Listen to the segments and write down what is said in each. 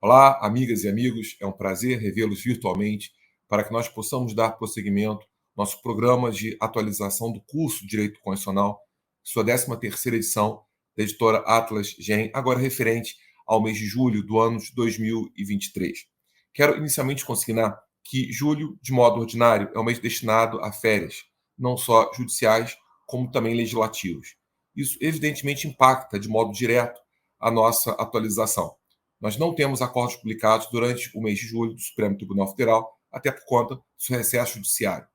Olá, amigas e amigos, é um prazer revê-los virtualmente para que nós possamos dar prosseguimento ao nosso programa de atualização do curso de Direito Constitucional, sua 13ª edição, da editora Atlas Gen, agora referente ao mês de julho do ano de 2023. Quero inicialmente consignar que julho, de modo ordinário, é um mês destinado a férias, não só judiciais, como também legislativos. Isso, evidentemente, impacta de modo direto a nossa atualização. Nós não temos acordos publicados durante o mês de julho do Supremo Tribunal Federal, até por conta do seu recesso judiciário.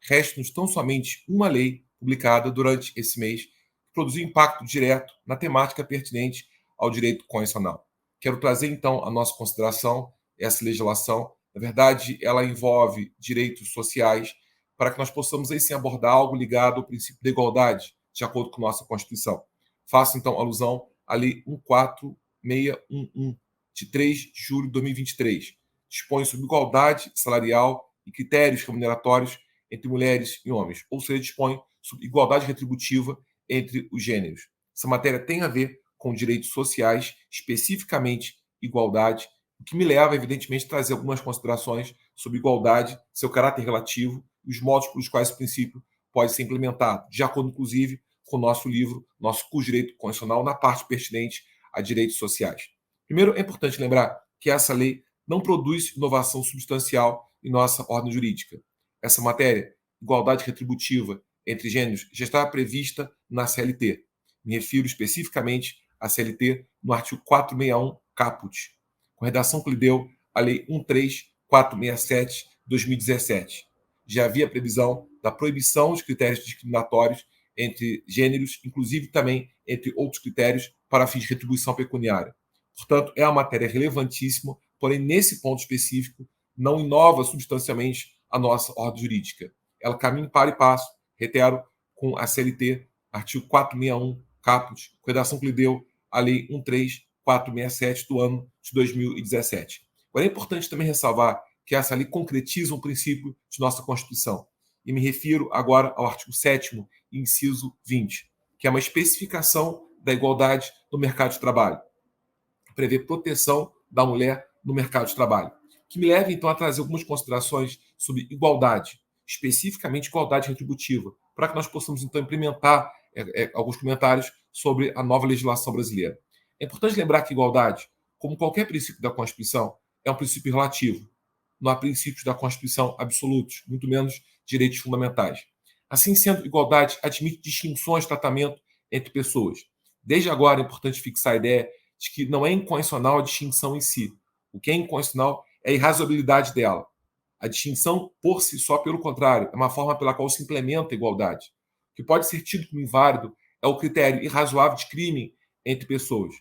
Resta-nos tão somente uma lei publicada durante esse mês que produziu impacto direto na temática pertinente ao direito constitucional. Quero trazer, então, à nossa consideração essa legislação. Na verdade, ela envolve direitos sociais para que nós possamos, aí sim, abordar algo ligado ao princípio da igualdade, de acordo com nossa Constituição. Faço, então, alusão à Lei 14611, de 3 de julho de 2023, dispõe sobre igualdade salarial e critérios remuneratórios entre mulheres e homens, ou seja, dispõe sobre igualdade retributiva entre os gêneros. Essa matéria tem a ver com direitos sociais, especificamente igualdade, o que me leva, evidentemente, a trazer algumas considerações sobre igualdade, seu caráter relativo e os modos pelos quais esse princípio pode ser implementado, de acordo, inclusive, com o nosso livro, nosso curso de Direito Constitucional, na parte pertinente a direitos sociais. Primeiro, é importante lembrar que essa lei não produz inovação substancial em nossa ordem jurídica. Essa matéria, igualdade retributiva entre gêneros, já está prevista na CLT. Me refiro especificamente à CLT no artigo 461, caput, com redação que lhe deu a Lei 13467 de 2017. Já havia previsão da proibição dos critérios discriminatórios entre gêneros, inclusive também entre outros critérios para fins de retribuição pecuniária. Portanto, é uma matéria relevantíssima, porém, nesse ponto específico, não inova substancialmente a nossa ordem jurídica. Ela caminha para e passo, reitero, com a CLT, artigo 461, caput, com redação que lhe deu a Lei 13467 do ano de 2017. Agora, é importante também ressalvar que essa lei concretiza um princípio de nossa Constituição. E me refiro agora ao artigo 7º, inciso 20, que é uma especificação da igualdade no mercado de trabalho. Prevê proteção da mulher no mercado de trabalho, que me leva, então, a trazer algumas considerações sobre igualdade, especificamente igualdade retributiva, para que nós possamos, então, implementar alguns comentários sobre a nova legislação brasileira. É importante lembrar que igualdade, como qualquer princípio da Constituição, é um princípio relativo. Não há princípios da Constituição absolutos, muito menos direitos fundamentais. Assim sendo, igualdade admite distinções de tratamento entre pessoas. Desde agora, é importante fixar a ideia de que não é inconstitucional a distinção em si. O que é inconstitucional é a irrazoabilidade dela. A distinção, por si só, pelo contrário, é uma forma pela qual se implementa a igualdade. O que pode ser tido como inválido é o critério irrazoável de crime entre pessoas.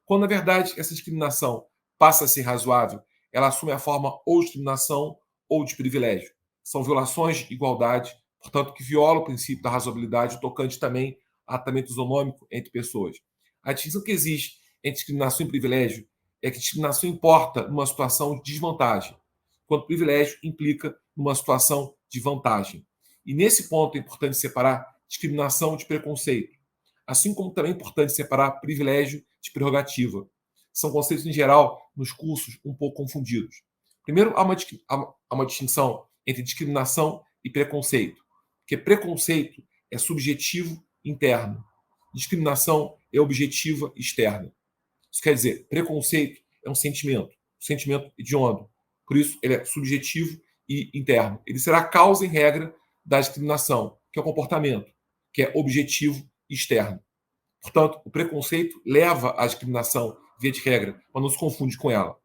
Quando, na verdade, essa discriminação passa a ser razoável, ela assume a forma ou de discriminação ou de privilégio. São violações de igualdade, portanto, que violam o princípio da razoabilidade, tocante também a tratamento isonômico entre pessoas. A distinção que existe entre discriminação e privilégio é que discriminação importa numa situação de desvantagem, enquanto privilégio implica numa situação de vantagem. E nesse ponto é importante separar discriminação de preconceito, assim como também é importante separar privilégio de prerrogativa. São conceitos, em geral, nos cursos um pouco confundidos. Primeiro, há uma distinção entre discriminação e preconceito, porque preconceito é subjetivo interno, discriminação é objetiva externa. Isso quer dizer, preconceito é um sentimento hediondo. Por isso, ele é subjetivo e interno. Ele será a causa, em regra, da discriminação, que é o comportamento, que é objetivo e externo. Portanto, o preconceito leva à discriminação, via de regra, mas não se confunde com ela.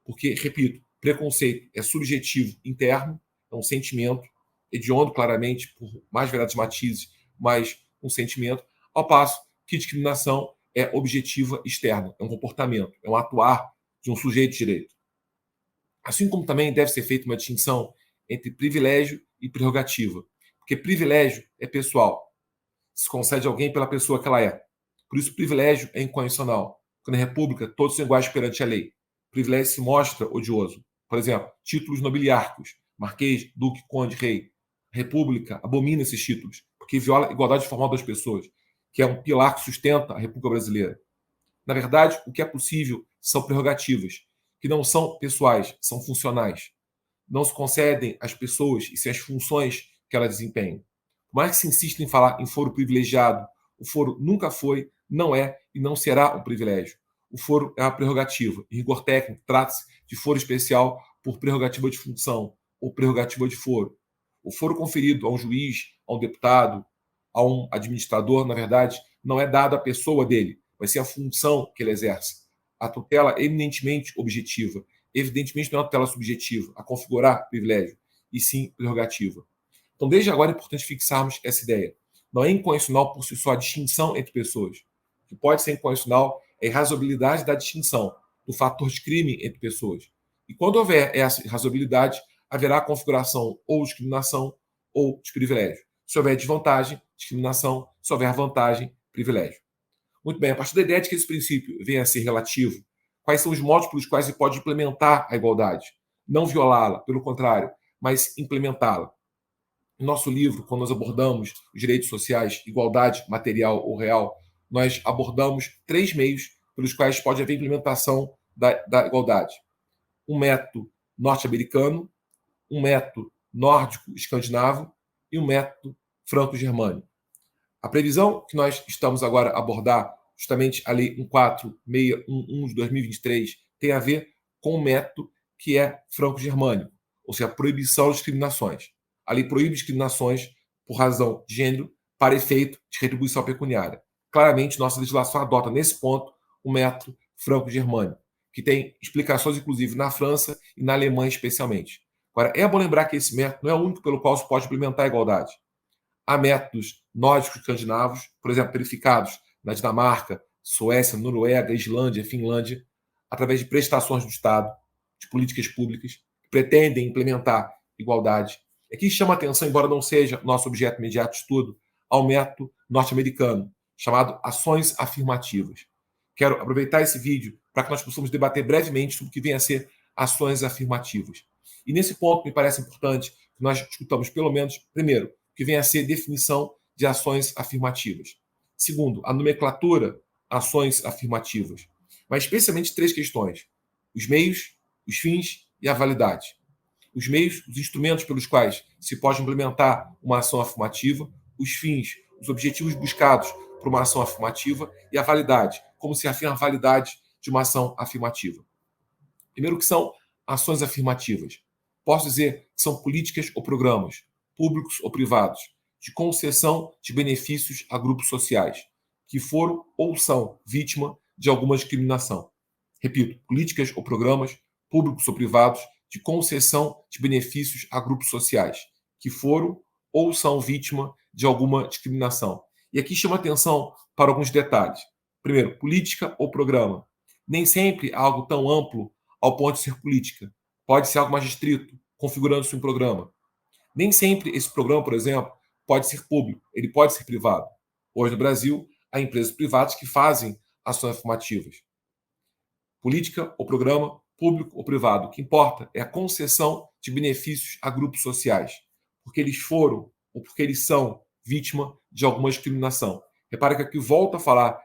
Porque, repito, preconceito é subjetivo interno, é um sentimento, hediondo, claramente, por mais variados matizes, mas um sentimento, ao passo que discriminação é objetiva externa, é um comportamento, é um atuar de um sujeito de direito. Assim como também deve ser feita uma distinção entre privilégio e prerrogativa, porque privilégio é pessoal, se concede a alguém pela pessoa que ela é. Por isso, privilégio é incondicional. Quando na República, todos são iguais perante a lei. Privilégio se mostra odioso. Por exemplo, títulos nobiliárquicos, marquês, duque, conde, rei. A República abomina esses títulos, porque viola a igualdade formal das pessoas, que é um pilar que sustenta a República Brasileira. Na verdade, o que é possível são prerrogativas, que não são pessoais, são funcionais. Não se concedem às pessoas e sim às funções que elas desempenham. Por mais que se insista em falar em foro privilegiado, o foro nunca foi, não é e não será um privilégio. O foro é uma prerrogativa. Em rigor técnico, trata-se de foro especial por prerrogativa de função ou prerrogativa de foro. O foro conferido a um juiz, a um deputado, a um administrador, na verdade, não é dado à pessoa dele, mas sim à função que ele exerce. A tutela é eminentemente objetiva. Evidentemente, não é uma tutela subjetiva, a configurar privilégio, e sim prerrogativa. Então, desde agora é importante fixarmos essa ideia. Não é inconstitucional por si só a distinção entre pessoas. O que pode ser inconstitucional é a irrazoabilidade da distinção, do fator de crime entre pessoas. E quando houver essa irrazoabilidade, haverá a configuração ou discriminação ou de privilégio. Se houver desvantagem, discriminação. Se houver vantagem, privilégio. Muito bem, a partir da ideia de que esse princípio venha a ser relativo, quais são os modos pelos quais se pode implementar a igualdade? Não violá-la, pelo contrário, mas implementá-la. No nosso livro, quando nós abordamos os direitos sociais, igualdade material ou real, nós abordamos 3 meios pelos quais pode haver implementação da igualdade. Um método norte-americano, um método nórdico-escandinavo e um método franco-germânico. A previsão que nós estamos agora a abordar, justamente a Lei 14611 de 2023, tem a ver com o método que é franco-germânico, ou seja, a proibição de discriminações. A lei proíbe discriminações por razão de gênero para efeito de retribuição pecuniária. Claramente, nossa legislação adota, nesse ponto, o método franco-germânico, que tem explicações, inclusive, na França e na Alemanha, especialmente. Agora, é bom lembrar que esse método não é o único pelo qual se pode implementar a igualdade. Há métodos nórdicos escandinavos, por exemplo, verificados na Dinamarca, Suécia, Noruega, Islândia, Finlândia, através de prestações do Estado, de políticas públicas, que pretendem implementar igualdade. Aqui chama a atenção, embora não seja nosso objeto imediato de estudo, ao método norte-americano, chamado ações afirmativas. Quero aproveitar esse vídeo para que nós possamos debater brevemente sobre o que vem a ser ações afirmativas. E nesse ponto, me parece importante que nós discutamos, pelo menos, primeiro, o que vem a ser definição de ações afirmativas. Segundo, a nomenclatura ações afirmativas. Mas especialmente 3 questões: os meios, os fins e a validade. Os meios, os instrumentos pelos quais se pode implementar uma ação afirmativa, os fins, os objetivos buscados por uma ação afirmativa e a validade, como se afirma a validade de uma ação afirmativa. Primeiro, o que são ações afirmativas? Posso dizer que são políticas ou programas, públicos ou privados, de concessão de benefícios a grupos sociais, que foram ou são vítima de alguma discriminação. Repito, políticas ou programas, públicos ou privados, de concessão de benefícios a grupos sociais, que foram ou são vítima de alguma discriminação. E aqui chama atenção para alguns detalhes. Primeiro, política ou programa. Nem sempre é algo tão amplo ao ponto de ser política. Pode ser algo mais restrito, configurando-se um programa. Nem sempre esse programa, por exemplo, pode ser público, ele pode ser privado. Hoje no Brasil, há empresas privadas que fazem ações afirmativas. Política ou programa, público ou privado. O que importa é a concessão de benefícios a grupos sociais, porque eles foram ou porque eles são vítima de alguma discriminação. Repare que aqui volta a falar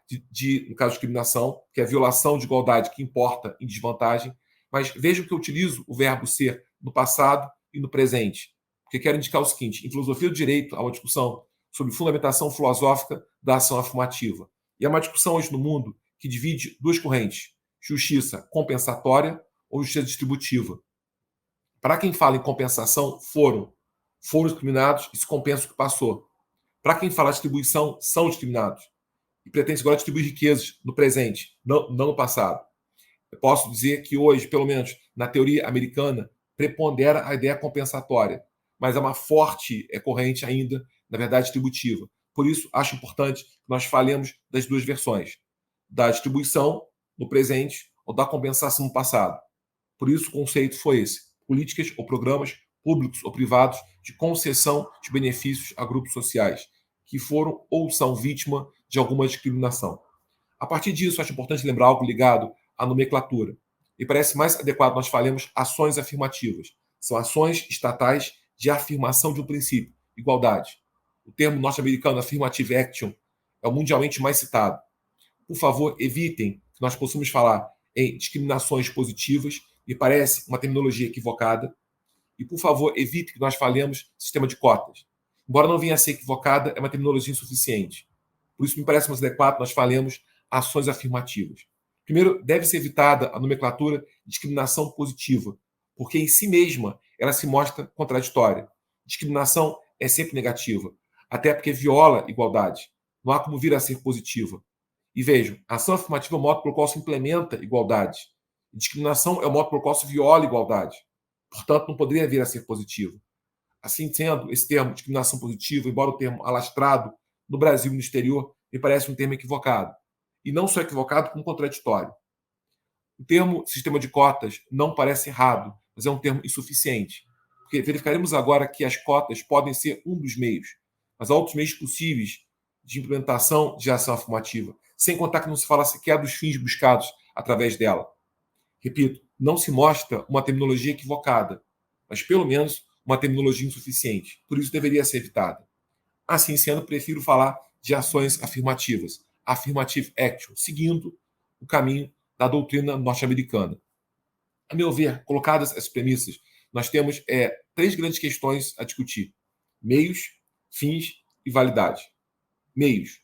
no caso de discriminação, que é a violação de igualdade que importa em desvantagem, mas vejam que eu utilizo o verbo ser no passado e no presente, porque quero indicar o seguinte: em filosofia do direito há uma discussão sobre fundamentação filosófica da ação afirmativa. E é uma discussão hoje no mundo que divide 2 correntes: justiça compensatória ou justiça distributiva. Para quem fala em compensação, foram discriminados e se compensa o que passou. Para quem fala distribuição, são discriminados e pretende agora distribuir riquezas no presente, não no passado. Eu posso dizer que hoje, pelo menos na teoria americana, prepondera a ideia compensatória, mas é uma forte corrente ainda, na verdade, distributiva. Por isso, acho importante que nós falemos das 2 versões, da distribuição no presente ou da compensação no passado. Por isso, o conceito foi esse: políticas ou programas, públicos ou privados, de concessão de benefícios a grupos sociais, que foram ou são vítima de alguma discriminação. A partir disso, acho importante lembrar algo ligado à nomenclatura. E parece mais adequado nós falemos ações afirmativas. São ações estatais de afirmação de um princípio, igualdade. O termo norte-americano affirmative action é o mundialmente mais citado. Por favor, evitem que nós possamos falar em discriminações positivas me parece uma terminologia equivocada. E, por favor, evite que nós falemos sistema de cotas. Embora não venha a ser equivocada, é uma terminologia insuficiente. Por isso, me parece mais adequado nós falemos ações afirmativas. Primeiro, deve ser evitada a nomenclatura discriminação positiva, porque em si mesma ela se mostra contraditória. Discriminação é sempre negativa, até porque viola igualdade. Não há como vir a ser positiva. E vejam, a ação afirmativa é o modo pelo qual se implementa igualdade. Discriminação é o modo pelo qual se viola igualdade. Portanto, não poderia vir a ser positivo. Assim sendo, esse termo discriminação positiva, embora o termo alastrado no Brasil e no exterior, me parece um termo equivocado. E não só equivocado, como contraditório. O termo sistema de cotas não parece errado, mas é um termo insuficiente. Porque verificaremos agora que as cotas podem ser um dos meios, mas há outros meios possíveis de implementação de ação afirmativa, sem contar que não se fala sequer dos fins buscados através dela. Repito, não se mostra uma terminologia equivocada, mas pelo menos uma terminologia insuficiente. Por isso deveria ser evitada. Assim sendo, prefiro falar de ações afirmativas, affirmative action, seguindo o caminho da doutrina norte-americana. A meu ver, colocadas as premissas, nós temos três grandes questões a discutir: meios, fins e validade. Meios.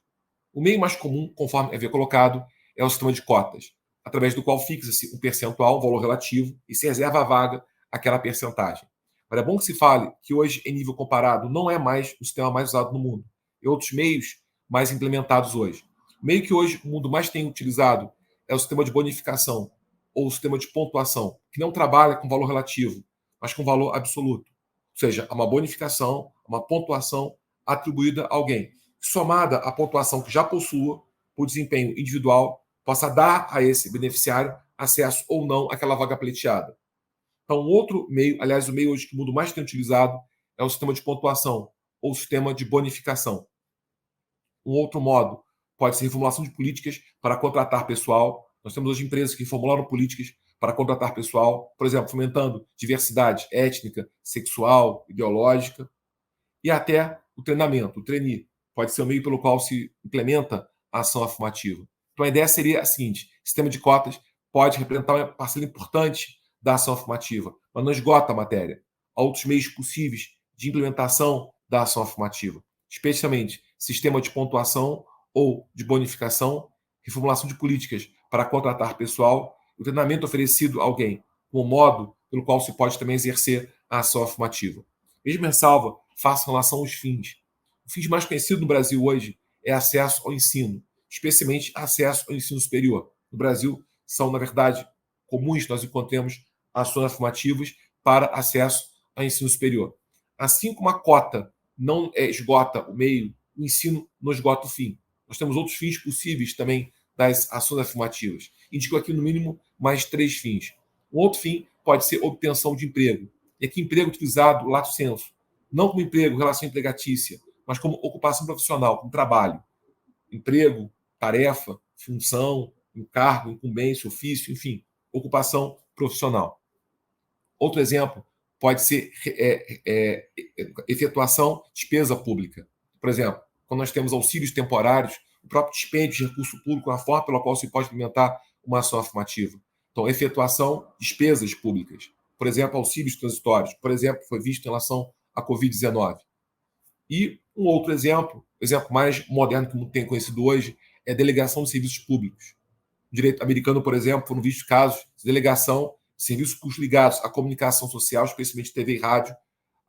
O meio mais comum, conforme havia colocado, é o sistema de cotas, através do qual fixa-se um percentual, um valor relativo, e se reserva a vaga àquela percentagem. Mas é bom que se fale que hoje, em nível comparado, não é mais o sistema mais usado no mundo. E outros meios mais implementados hoje. O meio que hoje o mundo mais tem utilizado é o sistema de bonificação, ou o sistema de pontuação, que não trabalha com valor relativo, mas com valor absoluto. Ou seja, há uma bonificação, uma pontuação atribuída a alguém, somada à pontuação que já possua por desempenho individual, possa dar a esse beneficiário acesso ou não àquela vaga pleiteada. Então, outro meio, aliás, o meio hoje que o mundo mais tem utilizado é o sistema de pontuação ou o sistema de bonificação. Um outro modo pode ser reformulação de políticas para contratar pessoal. Nós temos hoje empresas que formularam políticas para contratar pessoal, por exemplo, fomentando diversidade étnica, sexual, ideológica, e até o treinamento, o trainee, pode ser o meio pelo qual se implementa a ação afirmativa. Então, a ideia seria a seguinte: sistema de cotas pode representar uma parcela importante da ação afirmativa, mas não esgota a matéria. Há outros meios possíveis de implementação da ação afirmativa, especialmente sistema de pontuação ou de bonificação, reformulação de políticas para contratar pessoal, o treinamento oferecido a alguém, como modo pelo qual se pode também exercer a ação afirmativa. Mesmo ressalva, faço relação aos fins. O fim mais conhecido no Brasil hoje é acesso ao ensino, especialmente acesso ao ensino superior. No Brasil, são, na verdade, comuns nós encontremos ações afirmativas para acesso ao ensino superior. Assim como a cota não esgota o meio, o ensino não esgota o fim. Nós temos outros fins possíveis também das ações afirmativas. Indico aqui, no mínimo, mais 3 fins. Um outro fim pode ser obtenção de emprego. E aqui, emprego utilizado lato sensu, não como emprego, relação empregatícia, mas como ocupação profissional, como trabalho. Emprego, tarefa, função, encargo, incumbência, ofício, enfim, ocupação profissional. Outro exemplo pode ser efetuação de despesa pública. Por exemplo, quando nós temos auxílios temporários, o próprio dispêndio de recurso público é a forma pela qual se pode implementar uma ação afirmativa. Então, efetuação de despesas públicas. Por exemplo, auxílios transitórios. Por exemplo, foi visto em relação à Covid-19. E um outro exemplo, o exemplo mais moderno que o mundo tem conhecido hoje, é a delegação de serviços públicos. No direito americano, por exemplo, foram vistos casos de delegação de serviços públicos ligados à comunicação social, especialmente TV e rádio,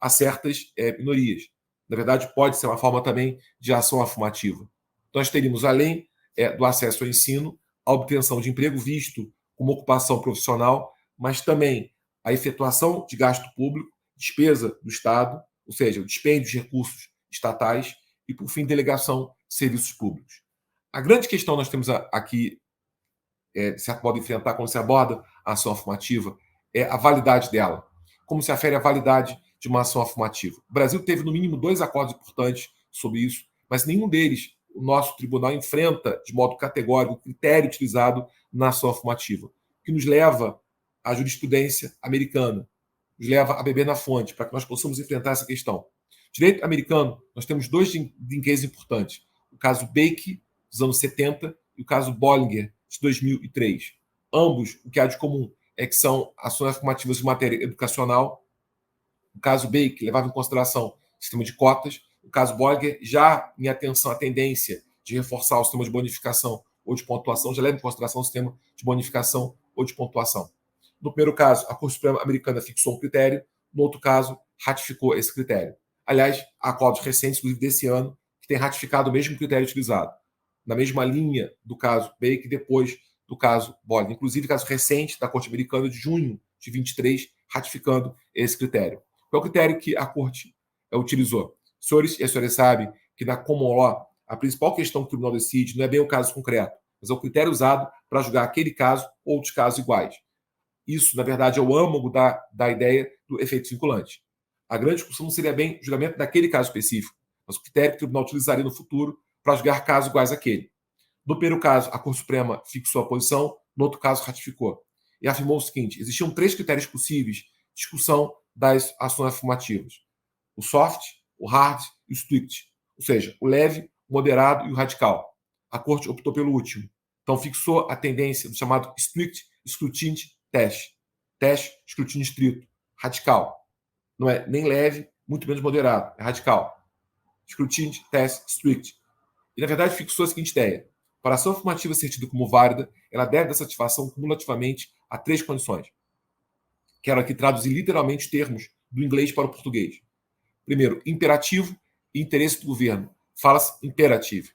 a certas minorias. Na verdade, pode ser uma forma também de ação afirmativa. Então, nós teríamos, além do acesso ao ensino, a obtenção de emprego visto como ocupação profissional, mas também a efetuação de gasto público, despesa do Estado, ou seja, o dispêndio de recursos estatais e, por fim, delegação de serviços públicos. A grande questão que nós temos aqui, de certo modo, enfrentar quando se aborda a ação afirmativa é a validade dela. Como se afere a validade de uma ação afirmativa? O Brasil teve, no mínimo, 2 acordos importantes sobre isso, mas nenhum deles o nosso tribunal enfrenta de modo categórico o critério utilizado na ação afirmativa, que nos leva à jurisprudência americana, nos leva a beber na fonte, para que nós possamos enfrentar essa questão. Direito americano, nós temos 2 cases importantes. O caso Baker, dos anos 70, e o caso Bollinger, de 2003. Ambos, o que há de comum que são ações afirmativas de matéria educacional. O caso Baker levava em consideração o sistema de cotas. O caso Bollinger, já em atenção à tendência de reforçar o sistema de bonificação ou de pontuação, já leva em consideração o sistema de bonificação ou de pontuação. No primeiro caso, a Corte Suprema Americana fixou um critério. No outro caso, ratificou esse critério. Aliás, há acordos recentes, inclusive desse ano, que têm ratificado o mesmo critério utilizado, na mesma linha do caso Baker, depois do caso Bollinger. Inclusive, caso recente da Corte Americana de junho de 23, ratificando esse critério. Qual é o critério que a Corte utilizou? Senhores e as senhoras sabem que na common law, a principal questão que o tribunal decide não é bem o caso concreto, mas é o critério usado para julgar aquele caso ou outros casos iguais. Isso, na verdade, é o âmago da ideia do efeito vinculante. A grande discussão não seria bem o julgamento daquele caso específico, mas o critério que o tribunal utilizaria no futuro para julgar casos iguais àquele. No primeiro caso, a Corte Suprema fixou a posição, no outro caso, ratificou. E afirmou o seguinte: existiam 3 critérios possíveis de discussão das ações afirmativas: o soft, o hard e o strict, ou seja, o leve, o moderado e o radical. A Corte optou pelo último. Então, fixou a tendência do chamado strict scrutiny test. Teste, escrutínio estrito, radical. Não é nem leve, muito menos moderado, é radical. Escrutínio test strict. E, na verdade, fixou a seguinte ideia: para a ação afirmativa ser tida como válida, ela deve dar satisfação cumulativamente a 3 condições. Quero aqui traduzir literalmente os termos do inglês para o português. Primeiro, imperativo e interesse do governo. Fala-se imperativo.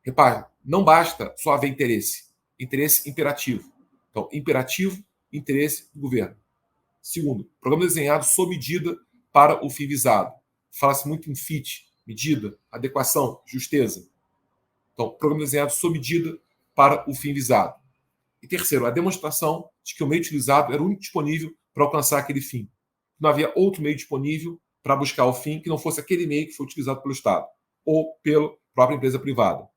Repare, não basta só haver interesse. Interesse imperativo. Então, imperativo, interesse do governo. Segundo, programa desenhado sob medida para o fim visado. Fala-se muito em fit, medida, adequação, justeza. Então, programa desenhado sob medida para o fim visado. E terceiro, a demonstração de que o meio utilizado era o único disponível para alcançar aquele fim. Não havia outro meio disponível para buscar o fim que não fosse aquele meio que foi utilizado pelo Estado ou pela própria empresa privada.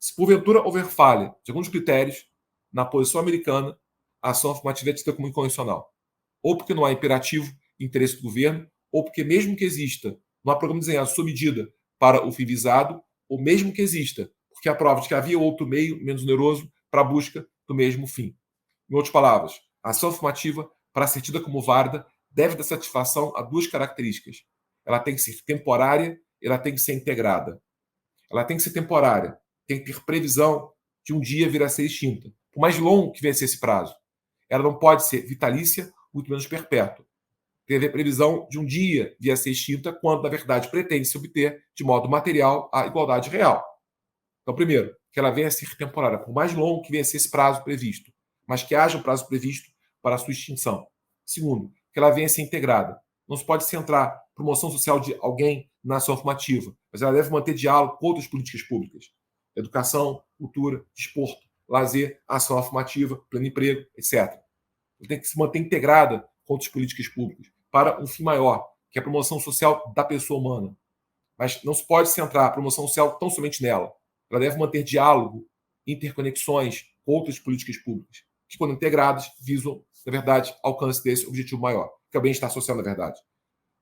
Se porventura houver falha de alguns critérios na posição americana, a ação afirmativa é tida como incondicional. Ou porque não há imperativo interesse do governo, ou porque mesmo que exista, não há programa desenhado sob medida para o fim visado, ou mesmo que exista, porque há prova de que havia outro meio menos oneroso para a busca do mesmo fim. Em outras palavras, a ação afirmativa, para ser tida como válida, deve dar satisfação a 2 características. Ela tem que ser temporária e ela tem que ser integrada. Ela tem que ser temporária, tem que ter previsão de um dia vir a ser extinta, por mais longo que venha a ser esse prazo. Ela não pode ser vitalícia, muito menos perpétua. Tem que haver previsão de um dia vir a ser extinta, quando, na verdade, pretende-se obter, de modo material, a igualdade real. Então, primeiro, que ela venha a ser temporária, por mais longo que venha a ser esse prazo previsto, mas que haja um prazo previsto para a sua extinção. Segundo, que ela venha a ser integrada. Não se pode centrar promoção social de alguém na ação afirmativa, mas ela deve manter diálogo com outras políticas públicas. Educação, cultura, desporto, lazer, ação afirmativa, pleno emprego, etc. Ela tem que se manter integrada com outras políticas públicas para um fim maior, que é a promoção social da pessoa humana. Mas não se pode centrar a promoção social tão somente nela. Ela deve manter diálogo, interconexões com outras políticas públicas, que, quando integradas, visam, na verdade, alcance desse objetivo maior, que é o bem-estar social, na verdade.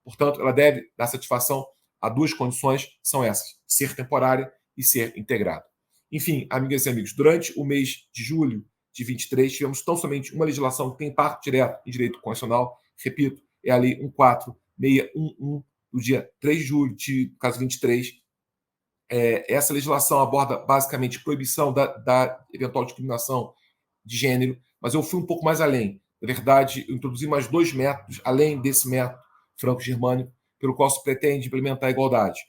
Portanto, ela deve dar satisfação a 2 condições, são essas: ser temporária e ser integrada. Enfim, amigas e amigos, durante o mês de julho de 23, tivemos tão somente uma legislação que tem impacto direto em direito constitucional, repito, é a Lei 14611, do dia 3 de julho de caso 23. Essa legislação aborda basicamente proibição da eventual discriminação de gênero, mas eu fui um pouco mais além. Na verdade, eu introduzi mais 2 métodos, além desse método franco-germânico, pelo qual se pretende implementar a igualdade.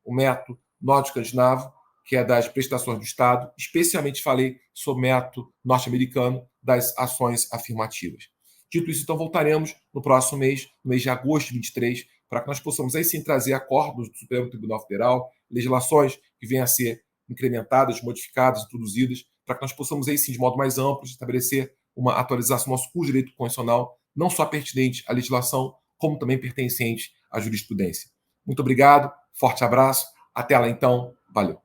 O método nórdico-escandinavo, que é das prestações do Estado, especialmente falei sobre o método norte-americano das ações afirmativas. Dito isso, então, voltaremos no próximo mês, no mês de agosto de 23, para que nós possamos aí sim trazer acordos do Supremo Tribunal Federal, legislações que venham a ser incrementadas, modificadas, introduzidas, para que nós possamos aí sim, de modo mais amplo, estabelecer uma atualização do nosso curso de direito constitucional, não só pertinente à legislação, como também pertencente à jurisprudência. Muito obrigado, forte abraço, até lá então, valeu.